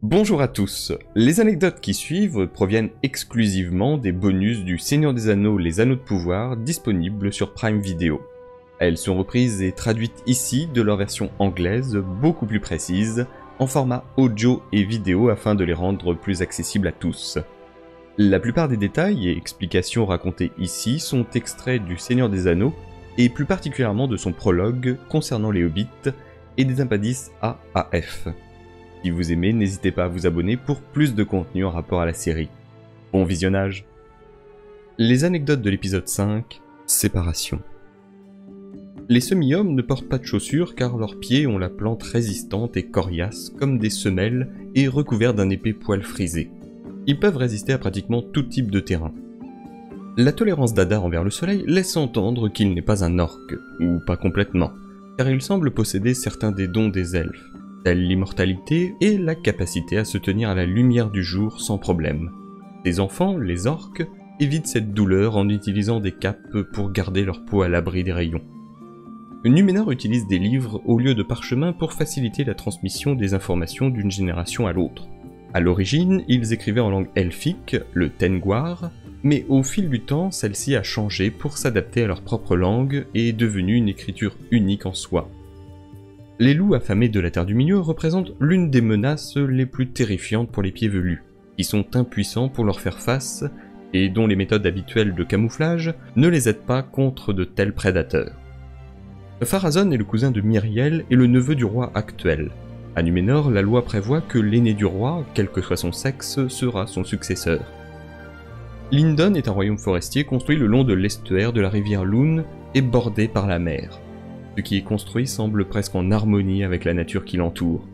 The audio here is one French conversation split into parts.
Bonjour à tous, les anecdotes qui suivent proviennent exclusivement des bonus du Seigneur des Anneaux, les Anneaux de Pouvoir, disponibles sur Prime Video. Elles sont reprises et traduites ici de leur version anglaise, beaucoup plus précise, en format audio et vidéo afin de les rendre plus accessibles à tous. La plupart des détails et explications racontés ici sont extraits du Seigneur des Anneaux, et plus particulièrement de son prologue concernant les hobbits et des appendices A à F. Si vous aimez, n'hésitez pas à vous abonner pour plus de contenu en rapport à la série. Bon visionnage. Les anecdotes de l'épisode 5, séparation. Les semi-hommes ne portent pas de chaussures car leurs pieds ont la plante résistante et coriace comme des semelles et recouverts d'un épais poil frisé. Ils peuvent résister à pratiquement tout type de terrain. La tolérance d'Adar envers le soleil laisse entendre qu'il n'est pas un orc, ou pas complètement, car il semble posséder certains des dons des elfes, telle l'immortalité et la capacité à se tenir à la lumière du jour sans problème. Les enfants, les orques, évitent cette douleur en utilisant des capes pour garder leur peau à l'abri des rayons. Numénor utilise des livres au lieu de parchemins pour faciliter la transmission des informations d'une génération à l'autre. À l'origine, ils écrivaient en langue elfique, le Tengwar, mais au fil du temps, celle-ci a changé pour s'adapter à leur propre langue et est devenue une écriture unique en soi. Les loups affamés de la Terre du Milieu représentent l'une des menaces les plus terrifiantes pour les pieds velus, qui sont impuissants pour leur faire face et dont les méthodes habituelles de camouflage ne les aident pas contre de tels prédateurs. Pharazôn est le cousin de Myriel et le neveu du roi actuel. À Numénor, la loi prévoit que l'aîné du roi, quel que soit son sexe, sera son successeur. Lindon est un royaume forestier construit le long de l'estuaire de la rivière Lune et bordé par la mer. Ce qui est construit semble presque en harmonie avec la nature qui l'entoure.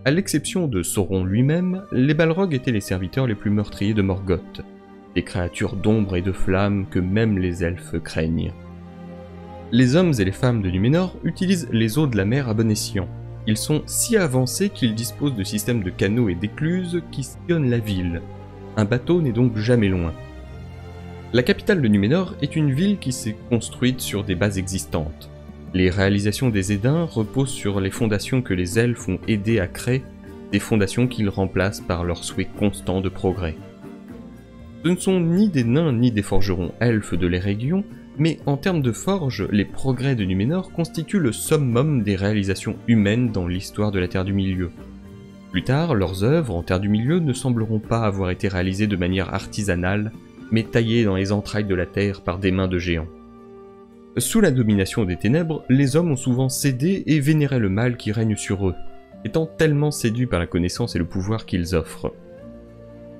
À l'exception de Sauron lui-même, les Balrogs étaient les serviteurs les plus meurtriers de Morgoth, des créatures d'ombre et de flammes que même les elfes craignent. Les hommes et les femmes de Numénor utilisent les eaux de la mer à bon escient. Ils sont si avancés qu'ils disposent de systèmes de canaux et d'écluses qui sillonnent la ville. Un bateau n'est donc jamais loin. La capitale de Numénor est une ville qui s'est construite sur des bases existantes. Les réalisations des Édins reposent sur les fondations que les elfes ont aidé à créer, des fondations qu'ils remplacent par leur souhait constant de progrès. Ce ne sont ni des nains ni des forgerons elfes de l'Eregion, mais en termes de forge, les progrès de Numénor constituent le summum des réalisations humaines dans l'histoire de la Terre du Milieu. Plus tard, leurs œuvres en Terre du Milieu ne sembleront pas avoir été réalisées de manière artisanale, mais taillées dans les entrailles de la terre par des mains de géants. Sous la domination des ténèbres, les hommes ont souvent cédé et vénéré le mal qui règne sur eux, étant tellement séduits par la connaissance et le pouvoir qu'ils offrent.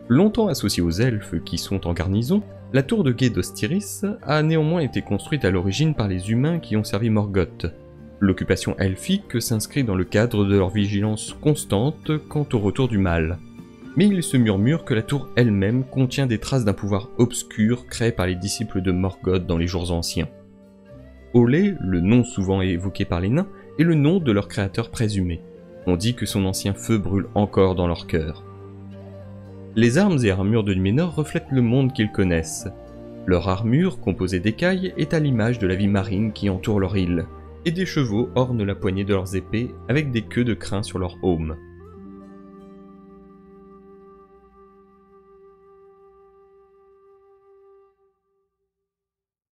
Longtemps associée aux elfes qui sont en garnison, la tour de guet d'Ostyris a néanmoins été construite à l'origine par les humains qui ont servi Morgoth. L'occupation elfique s'inscrit dans le cadre de leur vigilance constante quant au retour du mal. Mais il se murmure que la tour elle-même contient des traces d'un pouvoir obscur créé par les disciples de Morgoth dans les jours anciens. Olé, le nom souvent évoqué par les nains, est le nom de leur créateur présumé. On dit que son ancien feu brûle encore dans leur cœur. Les armes et armures de Numénor reflètent le monde qu'ils connaissent. Leur armure, composée d'écailles, est à l'image de la vie marine qui entoure leur île, et des chevaux ornent la poignée de leurs épées avec des queues de crin sur leur aume.